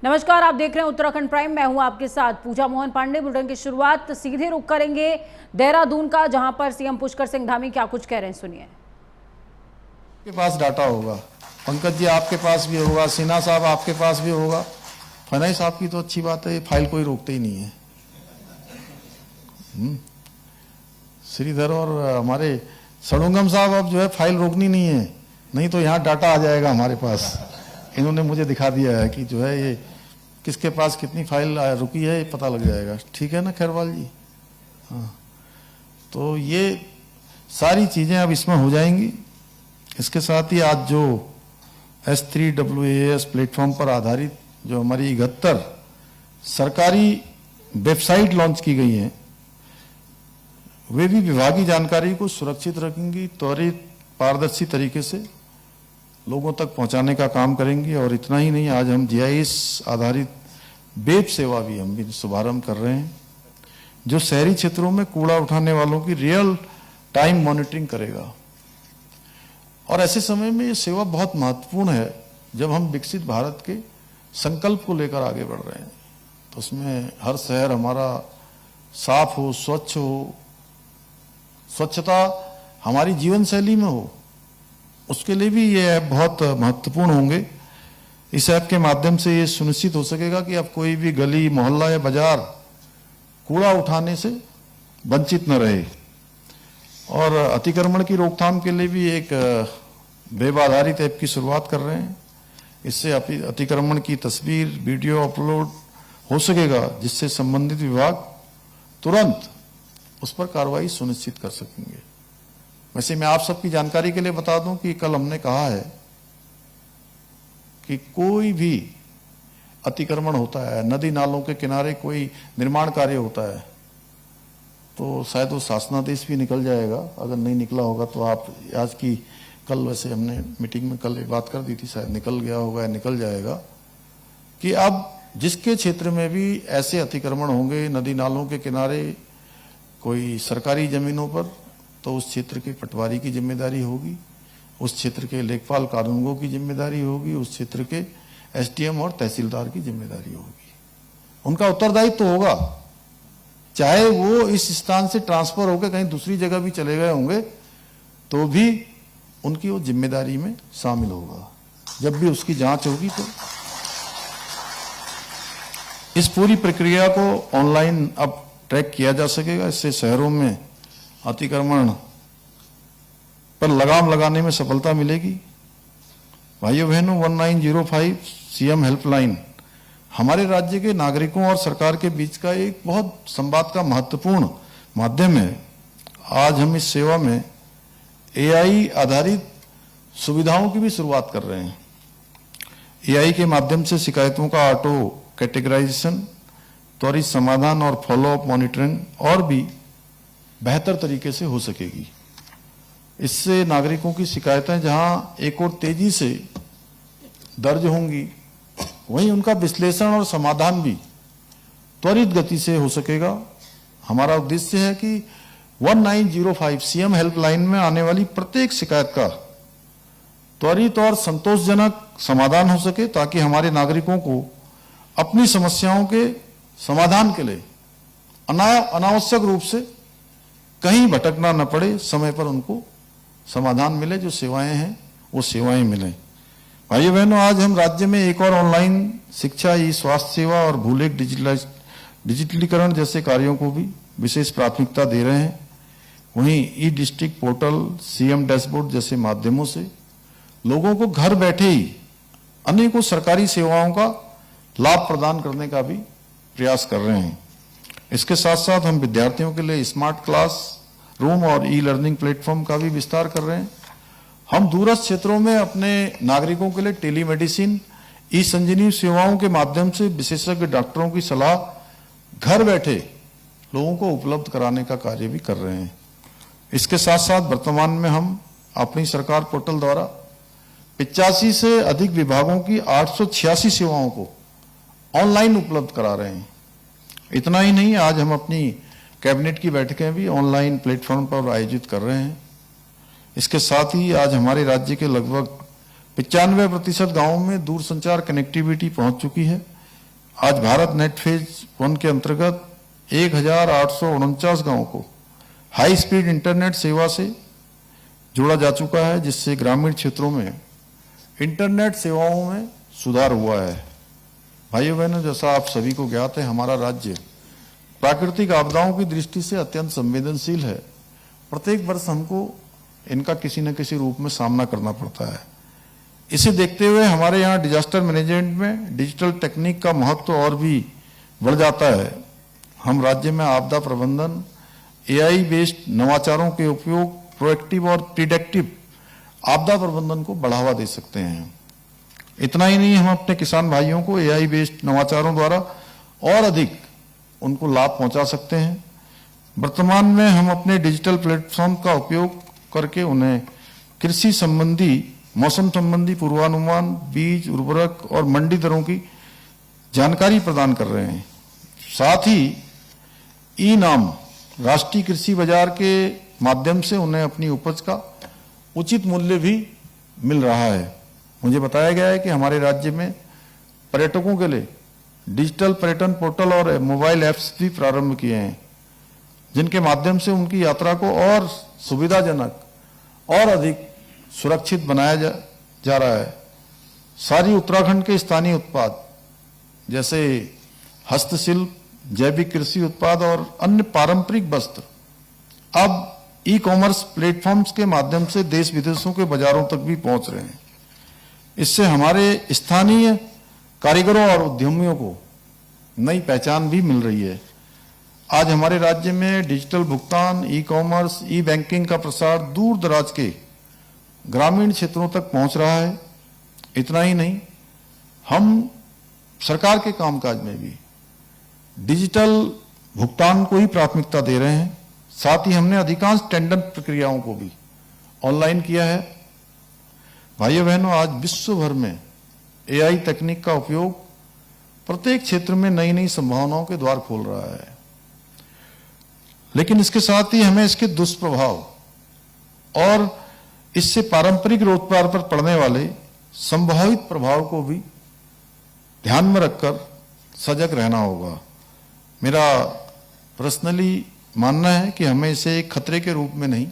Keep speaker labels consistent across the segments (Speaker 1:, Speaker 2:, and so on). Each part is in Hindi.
Speaker 1: नमस्कार, आप देख रहे हैं उत्तराखंड प्राइम। मैं हूं आपके साथ पूजा मोहन पांडे। बुलेटिन की शुरुआत सीधे रुख करेंगे देहरादून का, जहां पर सीएम पुष्कर सिंह धामी क्या कुछ कह रहे हैं, सुनिए।
Speaker 2: आपके पास डाटा होगा, पंकज जी आपके पास भी होगा, सिन्हा साहब आपके पास भी होगा। फनाई साहब की तो अच्छी बात है, फाइल कोई रोकते ही नहीं है। श्रीधर और हमारे सड़ुंगम साहब अब जो है फाइल रोकनी नहीं है, नहीं तो यहाँ डाटा आ जाएगा हमारे पास। इन्होंने मुझे दिखा दिया है कि जो है ये किसके पास कितनी फाइल रुकी है, ये पता लग जाएगा। ठीक है ना खैरवाल जी? हाँ, तो ये सारी चीजें अब इसमें हो जाएंगी। इसके साथ ही आज जो S3WAS प्लेटफॉर्म पर आधारित जो हमारी 71 सरकारी वेबसाइट लॉन्च की गई हैं, वे भी विभागीय जानकारी को सुरक्षित रखेंगी, त्वरित पारदर्शी तरीके से लोगों तक पहुंचाने का काम करेंगे। और इतना ही नहीं, आज हम GIS आधारित वेब सेवा भी हम भी शुभारंभ कर रहे हैं, जो शहरी क्षेत्रों में कूड़ा उठाने वालों की रियल टाइम मॉनिटरिंग करेगा। और ऐसे समय में ये सेवा बहुत महत्वपूर्ण है जब हम विकसित भारत के संकल्प को लेकर आगे बढ़ रहे हैं। तो उसमें हर शहर हमारा साफ हो, स्वच्छ हो, स्वच्छता हमारी जीवन शैली में हो, उसके लिए भी ये ऐप बहुत महत्वपूर्ण होंगे। इस ऐप के माध्यम से ये सुनिश्चित हो सकेगा कि अब कोई भी गली, मोहल्ला या बाजार कूड़ा उठाने से वंचित न रहे। और अतिक्रमण की रोकथाम के लिए भी एक वेब आधारित ऐप की शुरुआत कर रहे हैं। इससे अतिक्रमण की तस्वीर, वीडियो अपलोड हो सकेगा, जिससे संबंधित विभाग तुरंत उस पर कार्रवाई सुनिश्चित कर सकेंगे। वैसे मैं आप सबकी जानकारी के लिए बता दूं कि कल हमने कहा है कि कोई भी अतिक्रमण होता है, नदी नालों के किनारे कोई निर्माण कार्य होता है, तो शायद वो शासनादेश भी निकल जाएगा। अगर नहीं निकला होगा तो आप आज की कल, वैसे हमने मीटिंग में कल ये बात कर दी थी, शायद निकल गया होगा या निकल जाएगा, कि अब जिसके क्षेत्र में भी ऐसे अतिक्रमण होंगे नदी नालों के किनारे, कोई सरकारी जमीनों पर, तो उस क्षेत्र के पटवारी की जिम्मेदारी होगी, उस क्षेत्र के लेखपाल कानूनगो की जिम्मेदारी होगी, उस क्षेत्र के SDM और तहसीलदार की जिम्मेदारी होगी। उनका उत्तरदायित्व तो होगा, चाहे वो इस स्थान से ट्रांसफर होकर कहीं दूसरी जगह भी चले गए होंगे तो भी उनकी वो जिम्मेदारी में शामिल होगा। जब भी उसकी जांच होगी तो इस पूरी प्रक्रिया को ऑनलाइन अब ट्रैक किया जा सकेगा। इससे शहरों में अतिक्रमण पर लगाम लगाने में सफलता मिलेगी। भाइयों बहनों, 1905 CM हेल्पलाइन हमारे राज्य के नागरिकों और सरकार के बीच का एक बहुत संवाद का महत्वपूर्ण माध्यम है। आज हम इस सेवा में AI आधारित सुविधाओं की भी शुरुआत कर रहे हैं। AI के माध्यम से शिकायतों का ऑटो कैटेगराइजेशन, त्वरित समाधान और फॉलोअप मॉनिटरिंग और भी बेहतर तरीके से हो सकेगी। इससे नागरिकों की शिकायतें जहां एक और तेजी से दर्ज होंगी, वहीं उनका विश्लेषण और समाधान भी त्वरित गति से हो सकेगा। हमारा उद्देश्य है कि 1905 CM हेल्पलाइन में आने वाली प्रत्येक शिकायत का त्वरित और संतोषजनक समाधान हो सके, ताकि हमारे नागरिकों को अपनी समस्याओं के समाधान के लिए अनावश्यक रूप से कहीं भटकना न पड़े, समय पर उनको समाधान मिले, जो सेवाएं हैं वो सेवाएं मिले। भाइयों बहनों, आज हम राज्य में एक और ऑनलाइन शिक्षा, स्वास्थ्य सेवा और भूलेख डिजिटलीकरण जैसे कार्यों को भी विशेष प्राथमिकता दे रहे हैं। वहीं डिस्ट्रिक्ट पोर्टल, CM डैशबोर्ड जैसे माध्यमों से लोगों को घर बैठे ही अनेकों सरकारी सेवाओं का लाभ प्रदान करने का भी प्रयास कर रहे हैं। इसके साथ साथ हम विद्यार्थियों के लिए स्मार्ट क्लास रूम और E-लर्निंग प्लेटफॉर्म का भी विस्तार कर रहे हैं। हम दूरस्थ क्षेत्रों में अपने नागरिकों के लिए टेलीमेडिसिन, E-संजीवनी सेवाओं के माध्यम से विशेषज्ञ डॉक्टरों की सलाह घर बैठे लोगों को उपलब्ध कराने का कार्य भी कर रहे हैं। इसके साथ साथ वर्तमान में हम अपनी सरकार पोर्टल द्वारा 85 से अधिक विभागों की 886 सेवाओं को ऑनलाइन उपलब्ध करा रहे हैं। इतना ही नहीं, आज हम अपनी कैबिनेट की बैठकें भी ऑनलाइन प्लेटफॉर्म पर आयोजित कर रहे हैं। इसके साथ ही आज हमारे राज्य के लगभग 95% गांवों में दूरसंचार कनेक्टिविटी पहुंच चुकी है। आज भारत नेट फेज 1 के अंतर्गत 1849 गांवों को हाई स्पीड इंटरनेट सेवा से जोड़ा जा चुका है, जिससे ग्रामीण क्षेत्रों में इंटरनेट सेवाओं में सुधार हुआ है। भाइयों बहनों, जैसा आप सभी को ज्ञात है, हमारा राज्य प्राकृतिक आपदाओं की दृष्टि से अत्यंत संवेदनशील है। प्रत्येक वर्ष हमको इनका किसी न किसी रूप में सामना करना पड़ता है। इसे देखते हुए हमारे यहाँ डिजास्टर मैनेजमेंट में डिजिटल टेक्निक का महत्व और भी बढ़ जाता है। हम राज्य में आपदा प्रबंधन, एआई बेस्ड नवाचारों के उपयोग, प्रोएक्टिव और प्रिडिक्टिव आपदा प्रबंधन को बढ़ावा दे सकते हैं। इतना ही नहीं, हम अपने किसान भाइयों को एआई बेस्ड नवाचारों द्वारा और अधिक उनको लाभ पहुंचा सकते हैं। वर्तमान में हम अपने डिजिटल प्लेटफॉर्म का उपयोग करके उन्हें कृषि संबंधी, मौसम संबंधी पूर्वानुमान, बीज, उर्वरक और मंडी दरों की जानकारी प्रदान कर रहे हैं। साथ ही ई नाम राष्ट्रीय कृषि बाजार के माध्यम से उन्हें अपनी उपज का उचित मूल्य भी मिल रहा है। मुझे बताया गया है कि हमारे राज्य में पर्यटकों के लिए डिजिटल पर्यटन पोर्टल और मोबाइल ऐप्स भी प्रारंभ किए हैं, जिनके माध्यम से उनकी यात्रा को और सुविधाजनक और अधिक सुरक्षित बनाया जा रहा है। सारी उत्तराखंड के स्थानीय उत्पाद जैसे हस्तशिल्प, जैविक कृषि उत्पाद और अन्य पारंपरिक वस्त्र अब ई कॉमर्स प्लेटफॉर्म्स के माध्यम से देश विदेशों के बाजारों तक भी पहुंच रहे हैं। इससे हमारे स्थानीय कारीगरों और उद्यमियों को नई पहचान भी मिल रही है। आज हमारे राज्य में डिजिटल भुगतान, ई कॉमर्स, ई बैंकिंग का प्रसार दूर दराज के ग्रामीण क्षेत्रों तक पहुंच रहा है। इतना ही नहीं, हम सरकार के कामकाज में भी डिजिटल भुगतान को ही प्राथमिकता दे रहे हैं। साथ ही हमने अधिकांश टेंडर प्रक्रियाओं को भी ऑनलाइन किया है। भाइयों बहनों, आज विश्व भर में एआई तकनीक का उपयोग प्रत्येक क्षेत्र में नई नई संभावनाओं के द्वार खोल रहा है, लेकिन इसके साथ ही हमें इसके दुष्प्रभाव और इससे पारंपरिक रोजगार पर पड़ने वाले संभावित प्रभाव को भी ध्यान में रखकर सजग रहना होगा। मेरा पर्सनली मानना है कि हमें इसे एक खतरे के रूप में नहीं,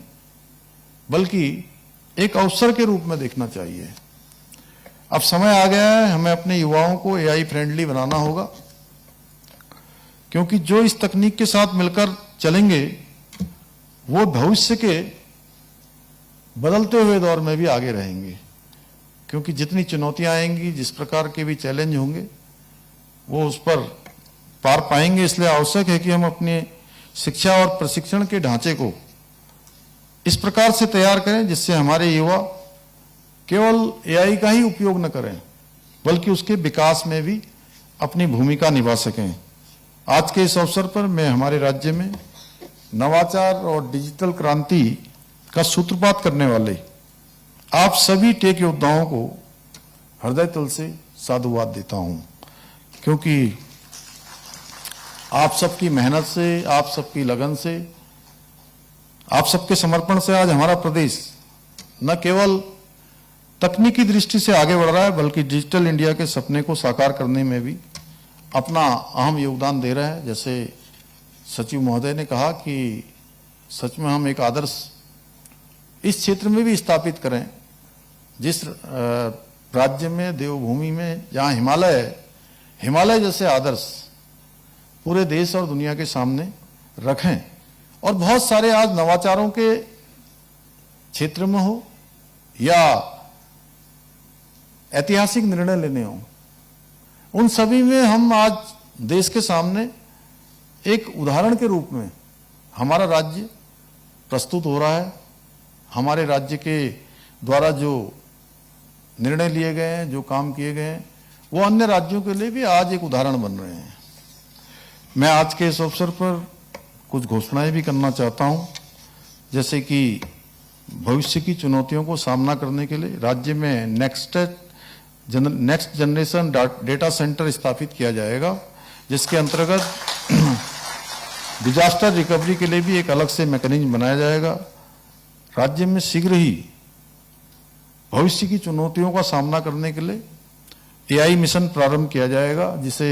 Speaker 2: बल्कि एक अवसर के रूप में देखना चाहिए। अब समय आ गया है, हमें अपने युवाओं को एआई फ्रेंडली बनाना होगा, क्योंकि जो इस तकनीक के साथ मिलकर चलेंगे वो भविष्य के बदलते हुए दौर में भी आगे रहेंगे। क्योंकि जितनी चुनौतियां आएंगी, जिस प्रकार के भी चैलेंज होंगे, वो उस पर पार पाएंगे। इसलिए आवश्यक है कि हम अपने शिक्षा और प्रशिक्षण के ढांचे को इस प्रकार से तैयार करें जिससे हमारे युवा केवल एआई का ही उपयोग न करें, बल्कि उसके विकास में भी अपनी भूमिका निभा सकें। आज के इस अवसर पर मैं हमारे राज्य में नवाचार और डिजिटल क्रांति का सूत्रपात करने वाले आप सभी टेक योद्धाओं को हृदय तल से साधुवाद देता हूं, क्योंकि आप सबकी मेहनत से, आप सबकी लगन से, आप सबके समर्पण से आज हमारा प्रदेश न केवल तकनीकी दृष्टि से आगे बढ़ रहा है, बल्कि डिजिटल इंडिया के सपने को साकार करने में भी अपना अहम योगदान दे रहा है। जैसे सचिव महोदय ने कहा कि सच में हम एक आदर्श इस क्षेत्र में भी स्थापित करें, जिस राज्य में, देवभूमि में, जहां हिमालय जैसे आदर्श पूरे देश और दुनिया के सामने रखें। और बहुत सारे आज नवाचारों के क्षेत्र में हो या ऐतिहासिक निर्णय लेने हो, उन सभी में हम आज देश के सामने एक उदाहरण के रूप में हमारा राज्य प्रस्तुत हो रहा है। हमारे राज्य के द्वारा जो निर्णय लिए गए हैं, जो काम किए गए हैं, वो अन्य राज्यों के लिए भी आज एक उदाहरण बन रहे हैं। मैं आज के इस अवसर पर कुछ घोषणाएं भी करना चाहता हूं, जैसे कि भविष्य की चुनौतियों को सामना करने के लिए राज्य में नेक्स्ट जनरेशन डेटा सेंटर स्थापित किया जाएगा, जिसके अंतर्गत डिजास्टर रिकवरी के लिए भी एक अलग से मैकेनिज्म बनाया जाएगा। राज्य में शीघ्र ही भविष्य की चुनौतियों का सामना करने के लिए एआई मिशन प्रारंभ किया जाएगा, जिसे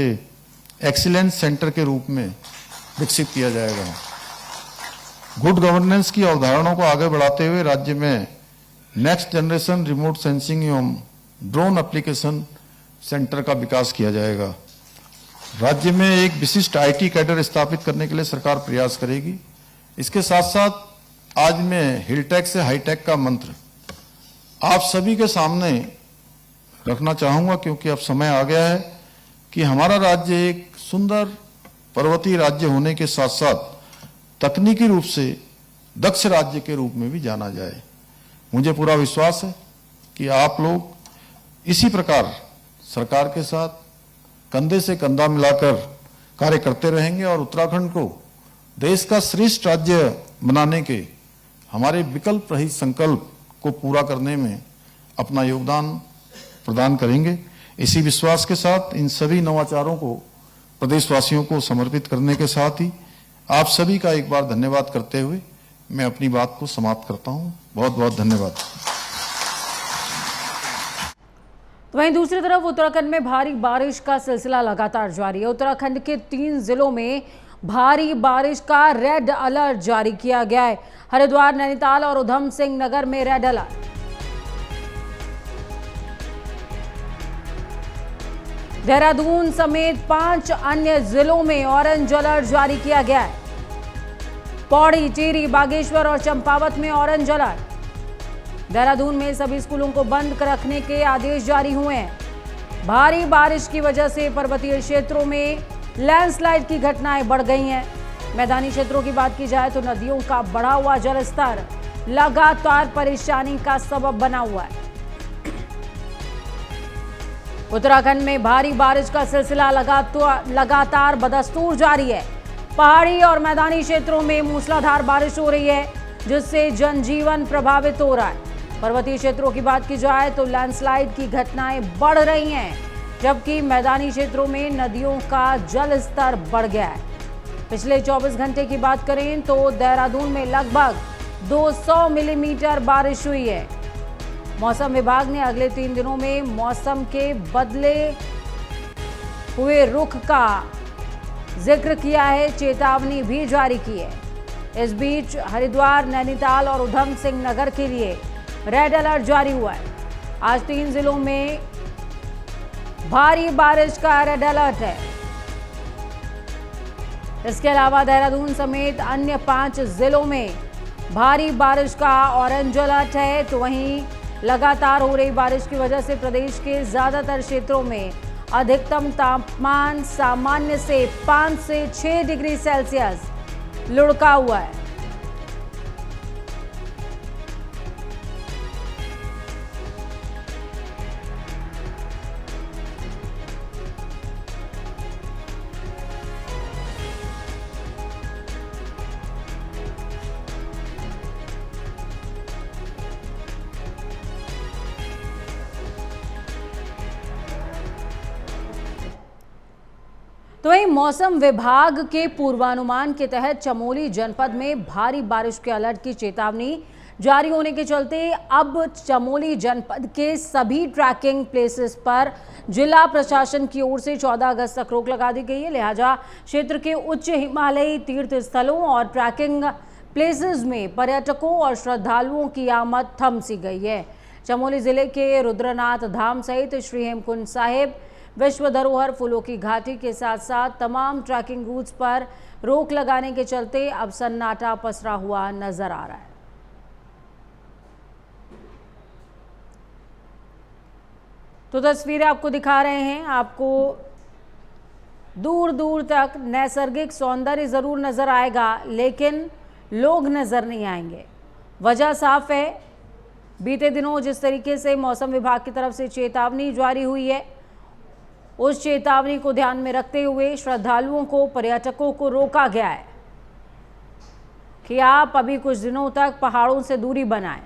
Speaker 2: एक्सीलेंस सेंटर के रूप में विकसित किया जाएगा। गुड गवर्नेंस की अवधारणाओं को आगे बढ़ाते हुए राज्य में नेक्स्ट जनरेशन रिमोट सेंसिंग एवं ड्रोन एप्लीकेशन सेंटर का विकास किया जाएगा। राज्य में एक विशिष्ट आईटी कैडर स्थापित करने के लिए सरकार प्रयास करेगी। इसके साथ साथ आज मैं हिलटेक से हाईटेक का मंत्र आप सभी के सामने रखना चाहूंगा, क्योंकि अब समय आ गया है कि हमारा राज्य एक सुंदर पर्वतीय राज्य होने के साथ साथ तकनीकी रूप से दक्ष राज्य के रूप में भी जाना जाए। मुझे पूरा विश्वास है कि आप लोग इसी प्रकार सरकार के साथ कंधे से कंधा मिलाकर कार्य करते रहेंगे और उत्तराखंड को देश का श्रेष्ठ राज्य बनाने के हमारे विकल्प रहित संकल्प को पूरा करने में अपना योगदान प्रदान करेंगे। इसी विश्वास के साथ इन सभी नवाचारों को प्रदेशवासियों को समर्पित करने के साथ ही आप सभी का एक बार धन्यवाद करते हुए मैं अपनी बात को समाप्त करता हूं। बहुत बहुत धन्यवाद।
Speaker 1: तो वहीं दूसरी तरफ उत्तराखंड में भारी बारिश का सिलसिला लगातार जारी है। उत्तराखंड के 3 जिलों में भारी बारिश का रेड अलर्ट जारी किया गया है। हरिद्वार, नैनीताल और उधम सिंह नगर में रेड अलर्ट। देहरादून समेत 5 अन्य जिलों में ऑरेंज अलर्ट जारी किया गया है। पौड़ी, टिहरी, बागेश्वर और चंपावत में ऑरेंज अलर्ट। देहरादून में सभी स्कूलों को बंद रखने के आदेश जारी हुए हैं। भारी बारिश की वजह से पर्वतीय क्षेत्रों में लैंडस्लाइड की घटनाएं बढ़ गई हैं। मैदानी क्षेत्रों की बात की जाए तो नदियों का बढ़ा हुआ जलस्तर लगातार परेशानी का सबब बना हुआ है। उत्तराखंड में भारी बारिश का सिलसिला लगातार बदस्तूर जारी है। पहाड़ी और मैदानी क्षेत्रों में मूसलाधार बारिश हो रही है, जिससे जनजीवन प्रभावित हो रहा है। पर्वतीय क्षेत्रों की बात की जाए तो लैंडस्लाइड की घटनाएं बढ़ रही हैं, जबकि मैदानी क्षेत्रों में नदियों का जल स्तर बढ़ गया है। पिछले 24 घंटे की बात करें तो देहरादून में लगभग 200 मिलीमीटर बारिश हुई है। मौसम विभाग ने अगले 3 दिनों में मौसम के बदले हुए रुख का जिक्र किया है, चेतावनी भी जारी की है। इस बीच हरिद्वार, नैनीताल और उधम सिंह नगर के लिए रेड अलर्ट जारी हुआ है। आज 3 जिलों में भारी बारिश का रेड अलर्ट है। इसके अलावा देहरादून समेत अन्य 5 जिलों में भारी बारिश का ऑरेंज अलर्ट है। तो वहीं लगातार हो रही बारिश की वजह से प्रदेश के ज्यादातर क्षेत्रों में अधिकतम तापमान सामान्य से 5 से 6 डिग्री सेल्सियस लुढ़का हुआ है। तो वहीं मौसम विभाग के पूर्वानुमान के तहत चमोली जनपद में भारी बारिश के अलर्ट की चेतावनी जारी होने के चलते अब चमोली जनपद के सभी ट्रैकिंग प्लेसेस पर जिला प्रशासन की ओर से 14 अगस्त तक रोक लगा दी गई है। लिहाजा क्षेत्र के उच्च हिमालयी तीर्थ स्थलों और ट्रैकिंग प्लेसेस में पर्यटकों और श्रद्धालुओं की आमद थम सी गई है। चमोली जिले के रुद्रनाथ धाम सहित श्री हेमकुंड साहिब, विश्व धरोहर, फूलों की घाटी के साथ साथ तमाम ट्रैकिंग रूट्स पर रोक लगाने के चलते अब सन्नाटा पसरा हुआ नजर आ रहा है। तो तस्वीरें आपको दिखा रहे हैं। आपको दूर दूर तक नैसर्गिक सौंदर्य जरूर नजर आएगा, लेकिन लोग नजर नहीं आएंगे। वजह साफ है, बीते दिनों जिस तरीके से मौसम विभाग की तरफ से चेतावनी जारी हुई है, उस चेतावनी को ध्यान में रखते हुए श्रद्धालुओं को, पर्यटकों को रोका गया है कि आप अभी कुछ दिनों तक पहाड़ों से दूरी बनाएं।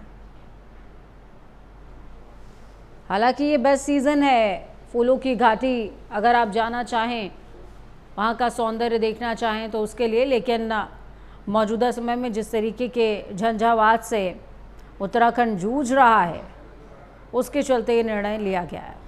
Speaker 1: हालांकि ये बेस्ट सीज़न है फूलों की घाटी, अगर आप जाना चाहें, वहाँ का सौंदर्य देखना चाहें तो उसके लिए, लेकिन मौजूदा समय में जिस तरीके के झंझावात से उत्तराखंड जूझ रहा है, उसके चलते ये निर्णय लिया गया है।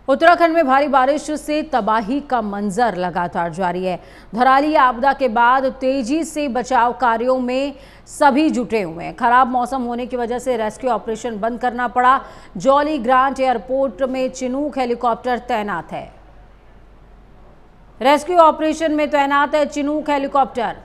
Speaker 1: उत्तराखंड में भारी बारिश से तबाही का मंजर लगातार जारी है। धराली आपदा के बाद तेजी से बचाव कार्यों में सभी जुटे हुए हैं। खराब मौसम होने की वजह से रेस्क्यू ऑपरेशन बंद करना पड़ा। जॉली ग्रांट एयरपोर्ट में चिनूक हेलीकॉप्टर तैनात है। रेस्क्यू ऑपरेशन में तैनात है चिनूक हेलीकॉप्टर।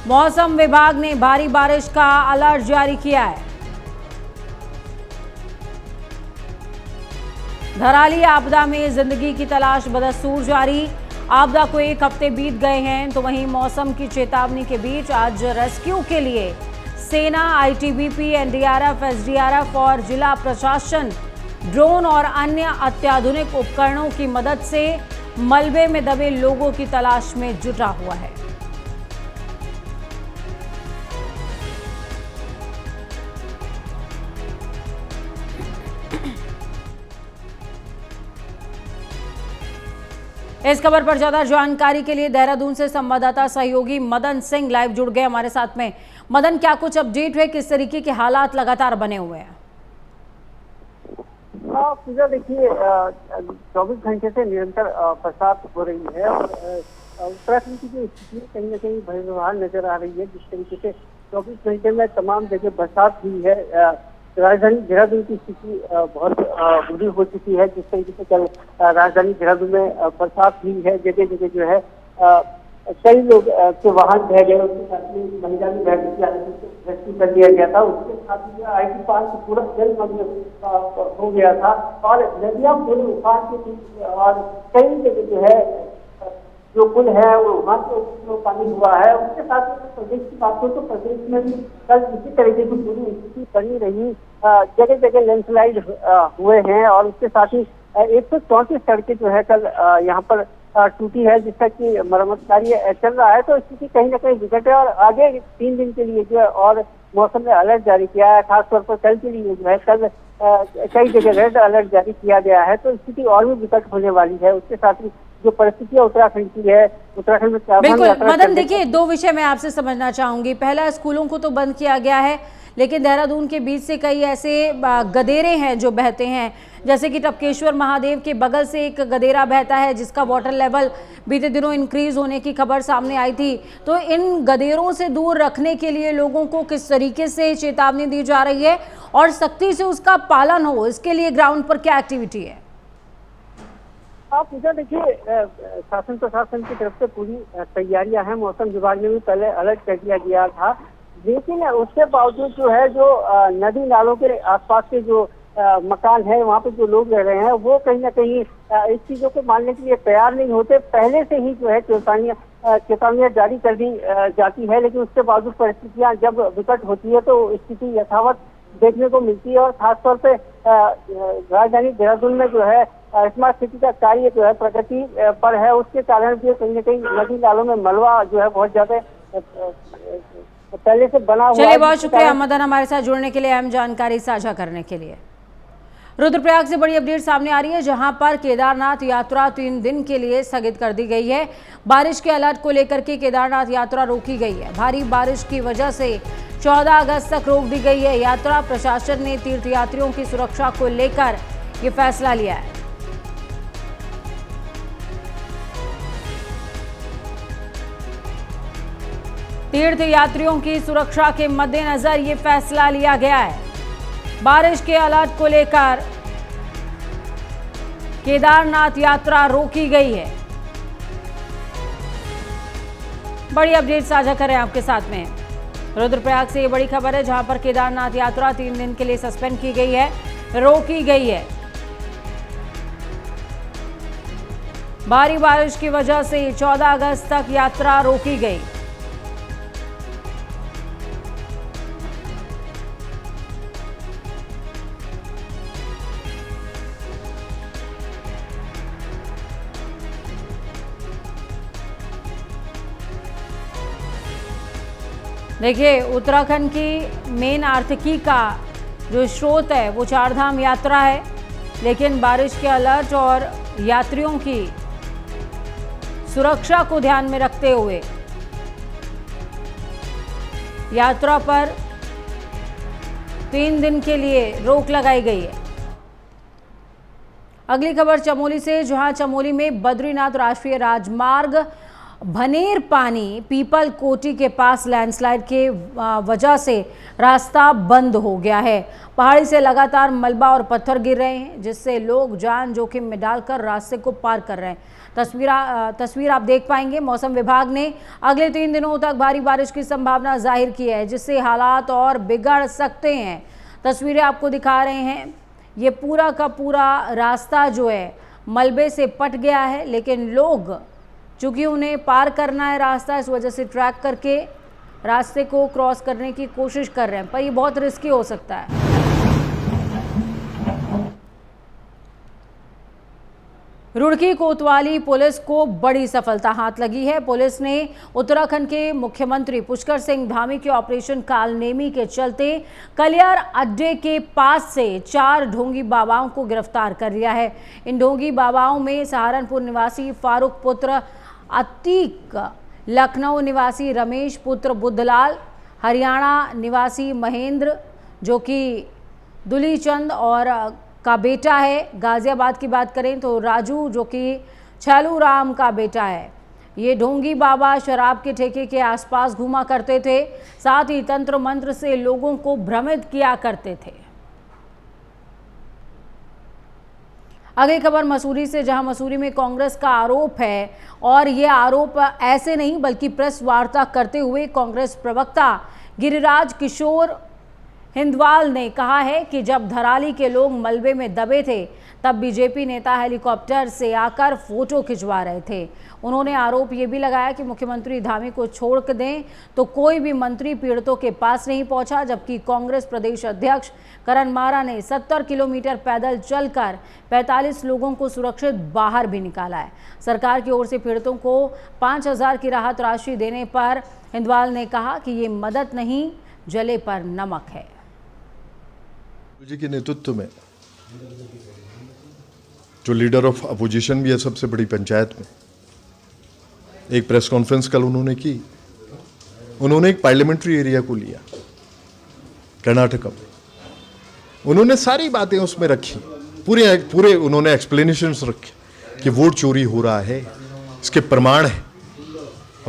Speaker 1: मौसम विभाग ने भारी बारिश का अलर्ट जारी किया है। धराली आपदा में जिंदगी की तलाश बदस्तूर जारी। आपदा को 1 हफ्ते बीत गए हैं, तो वहीं मौसम की चेतावनी के बीच आज रेस्क्यू के लिए सेना, आईटीबीपी, एनडीआरएफ, एसडीआरएफ और जिला प्रशासन ड्रोन और अन्य अत्याधुनिक उपकरणों की मदद से मलबे में दबे लोगों की तलाश में जुटा हुआ है। इस खबर पर ज्यादा जानकारी के लिए देहरादून से संवाददाता सहयोगी मदन सिंह लाइव जुड़ गए हमारे साथ में। मदन, क्या कुछ अपडेट है? किस तरीके के हालात लगातार बने हुए हैं?
Speaker 3: पूजा, देखिए 24 घंटे से निरंतर बरसात हो रही है और उत्तराखंड की जो स्थिति कहीं ना कहीं भयबहार नजर आ रही है। जिस तरीके से 24 घंटे में तमाम जगह बरसात हुई है, राजधानी देहरादून की स्थिति बहुत बुरी हो चुकी है। जिस तरीके से कल राजधानी देहरादून में बरसात हुई है, जगह जगह जो है कई लोग के वाहन बह गए, उसके साथ में महिला भी बह गई, रेस्क्यू कर दिया गया था। उसके साथ ही आईटी पार्क पूरा जलमग्न हो गया था और नदियां पूरे उफान के थी और कई जगह जो है जो पुल है वो वहां से पानी हुआ है। उसके साथ में प्रदेश की बात हो तो प्रदेश में भी कल इसी तरीके की पूरी स्थिति बनी रही। जगह जगह लैंडस्लाइड हुए हैं और उसके साथ ही 134 सड़कें जो है कल यहाँ पर टूटी है, जिसका कि मरम्मत कार्य चल रहा है। तो स्थिति कहीं ना कहीं बिगड़ है और आगे 3 दिन के लिए जो है और मौसम में अलर्ट जारी किया है। खासतौर पर कल के लिए जो है कल कई जगह रेड अलर्ट जारी किया गया है। तो स्थिति और भी विकट होने वाली है। उसके साथ ही जो परिस्थितियां उत्तराखंड की है, उत्तराखंड में
Speaker 1: बिल्कुल मदन, देखिए 2 विषय मैं आपसे समझना चाहूंगी। पहला, स्कूलों को तो बंद किया गया है, लेकिन देहरादून के बीच से कई ऐसे गदेरे हैं जो बहते हैं, जैसे कि टपकेश्वर महादेव के बगल से एक गदेरा बहता है जिसका वाटर लेवल बीते दिनों इंक्रीज होने की खबर सामने आई थी। तो इन गदेरों से दूर रखने के लिए लोगों को किस तरीके से चेतावनी दी जा रही है और सख्ती से उसका पालन हो, इसके लिए ग्राउंड पर क्या एक्टिविटी है?
Speaker 3: आप इधर देखिए, शासन प्रशासन की तरफ से पूरी तैयारियां हैं। मौसम विभाग ने भी पहले अलर्ट कर दिया गया था, लेकिन उसके बावजूद जो है जो नदी नालों के आसपास के जो मकान है, वहाँ पे जो लोग रह रहे हैं, वो कहीं ना कहीं इस चीजों को मानने के लिए तैयार नहीं होते। पहले से ही जो है चेतावनियां जारी कर दी जाती है, लेकिन उसके बावजूद परिस्थितियां जब विकट होती है तो स्थिति यथावत देखने को मिलती है। और खासतौर पे राजधानी देहरादून में जो है स्मार्ट सिटी का कार्य जो है प्रगति पर है, उसके कारण भी कहीं ना कहीं नदी नालों में मलबा जो है बहुत ज्यादा पहले से बना हुआ है।
Speaker 1: चलिए, बहुत शुक्रिया मदन हमारे साथ जुड़ने के लिए, अहम जानकारी साझा करने के लिए। रुद्रप्रयाग से बड़ी अपडेट सामने आ रही है, जहां पर केदारनाथ यात्रा 3 दिन के लिए स्थगित कर दी गई है। बारिश के अलर्ट को लेकर के केदारनाथ यात्रा रोकी गई है। भारी बारिश की वजह से 14 अगस्त तक रोक दी गई है यात्रा। प्रशासन ने तीर्थयात्रियों की सुरक्षा को लेकर ये फैसला लिया है। तीर्थ यात्रियों की सुरक्षा के मद्देनजर ये फैसला लिया गया है। बारिश के अलर्ट को लेकर केदारनाथ यात्रा रोकी गई है। बड़ी अपडेट साझा करें आपके साथ में। रुद्रप्रयाग से ये बड़ी खबर है, जहां पर केदारनाथ यात्रा 3 दिन के लिए सस्पेंड की गई है, रोकी गई है। भारी बारिश की वजह से 14 अगस्त तक यात्रा रोकी गई। देखिए, उत्तराखंड की मेन आर्थिकी का जो स्रोत है वो 4 धाम यात्रा है, लेकिन बारिश के अलर्ट और यात्रियों की सुरक्षा को ध्यान में रखते हुए यात्रा पर 3 दिन के लिए रोक लगाई गई है। अगली खबर चमोली से, जहां चमोली में बद्रीनाथ राष्ट्रीय राजमार्ग भनेर पानी पीपल कोटी के पास लैंडस्लाइड के वजह से रास्ता बंद हो गया है। पहाड़ी से लगातार मलबा और पत्थर गिर रहे हैं, जिससे लोग जान जोखिम में डालकर रास्ते को पार कर रहे हैं। तस्वीर आप देख पाएंगे। मौसम विभाग ने अगले 3 दिनों तक भारी बारिश की संभावना जाहिर की है, जिससे हालात और बिगड़ सकते हैं। तस्वीरें आपको दिखा रहे हैं। ये पूरा का पूरा रास्ता जो है मलबे से पट गया है, लेकिन लोग चूँकि उन्हें पार करना है रास्ता, इस वजह से ट्रैक करके रास्ते को क्रॉस करने की कोशिश कर रहे हैं, पर ये बहुत रिस्की हो सकता है। रुड़की कोतवाली पुलिस को बड़ी सफलता हाथ लगी है। पुलिस ने उत्तराखंड के मुख्यमंत्री पुष्कर सिंह धामी के ऑपरेशन कालनेमी के चलते कलियार अड्डे के पास से 4 ढोंगी बाबाओं को गिरफ्तार कर लिया है। इन ढोंगी बाबाओं में सहारनपुर निवासी फारूक पुत्र अतीक, लखनऊ निवासी रमेश पुत्र बुद्धलाल, हरियाणा निवासी महेंद्र जो कि दुलीचंद और का बेटा है। गाजियाबाद की बात करें तो राजू जो कि छेलू राम का बेटा है। ये ढोंगी बाबा शराब के ठेके के आसपास घूमा करते थे, साथ ही तंत्र मंत्र से लोगों को भ्रमित किया करते थे। अगली खबर मसूरी से, जहां मसूरी में कांग्रेस का आरोप है, और ये आरोप ऐसे नहीं बल्कि प्रेस वार्ता करते हुए कांग्रेस प्रवक्ता गिरिराज किशोर हिंदवाल ने कहा है कि जब धराली के लोग मलबे में दबे थे, तब बीजेपी नेता हेलीकॉप्टर से आकर फोटो खिंचवा रहे थे। उन्होंने आरोप ये भी लगाया कि मुख्यमंत्री धामी को छोड़ दें तो कोई भी मंत्री पीड़ितों के पास नहीं पहुंचा, जबकि कांग्रेस प्रदेश अध्यक्ष करण मारा ने 70 किलोमीटर पैदल चलकर 45 लोगों को सुरक्षित बाहर भी निकाला है। सरकार की ओर से पीड़ितों को 5,000 की राहत राशि देने पर हिंदवाल ने कहा कि ये मदद नहीं, जले पर नमक है।
Speaker 4: जी के नेतृत्व में जो लीडर ऑफ अपोजिशन भी है सबसे बड़ी पंचायत में, एक प्रेस कॉन्फ्रेंस कल उन्होंने की। उन्होंने एक पार्लियामेंट्री एरिया को लिया कर्नाटका में, उन्होंने सारी बातें उसमें रखी, पूरे उन्होंने एक्सप्लेनेशंस रखे कि वोट चोरी हो रहा है, इसके प्रमाण है,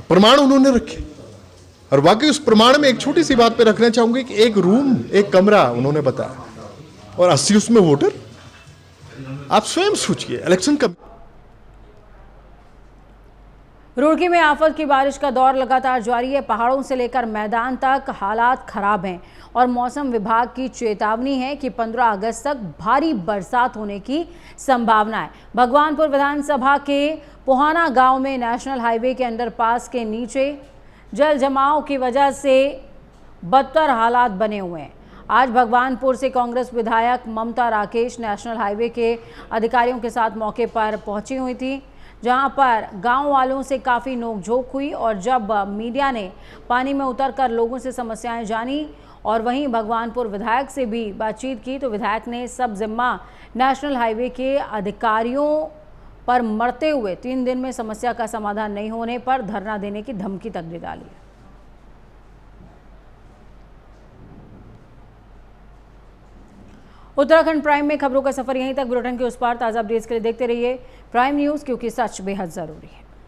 Speaker 4: प्रमाण उन्होंने रखे। और वाकई उस प्रमाण में एक छोटी सी बात पे रखना चाहूंगी कि एक रूम, एक कमरा उन्होंने बताया, और 80 उसमें वोटर। आप स्वयं सोचिए, इलेक्शन कब।
Speaker 1: रुड़की में आफत की बारिश का दौर लगातार जारी है। पहाड़ों से लेकर मैदान तक हालात खराब हैं और मौसम विभाग की चेतावनी है कि 15 अगस्त तक भारी बरसात होने की संभावना है। भगवानपुर विधानसभा के पोहाना गांव में नेशनल हाईवे के अंडरपास के नीचे जल जमाव की वजह से बदतर हालात बने हुए हैं। आज भगवानपुर से कांग्रेस विधायक ममता राकेश नेशनल हाईवे के अधिकारियों के साथ मौके पर पहुंची हुई थी, जहां पर गांव वालों से काफ़ी नोकझोंक हुई, और जब मीडिया ने पानी में उतरकर लोगों से समस्याएं जानी और वहीं भगवानपुर विधायक से भी बातचीत की, तो विधायक ने सब जिम्मा नेशनल हाईवे के अधिकारियों पर मरते हुए 3 दिन में समस्या का समाधान नहीं होने पर धरना देने की धमकी तक दे डाली। उत्तराखंड प्राइम में खबरों का सफर यहीं तक। बुलेटिन के उस पार ताज़ा अपडेट्स के लिए देखते रहिए प्राइम न्यूज़, क्योंकि सच बेहद ज़रूरी है।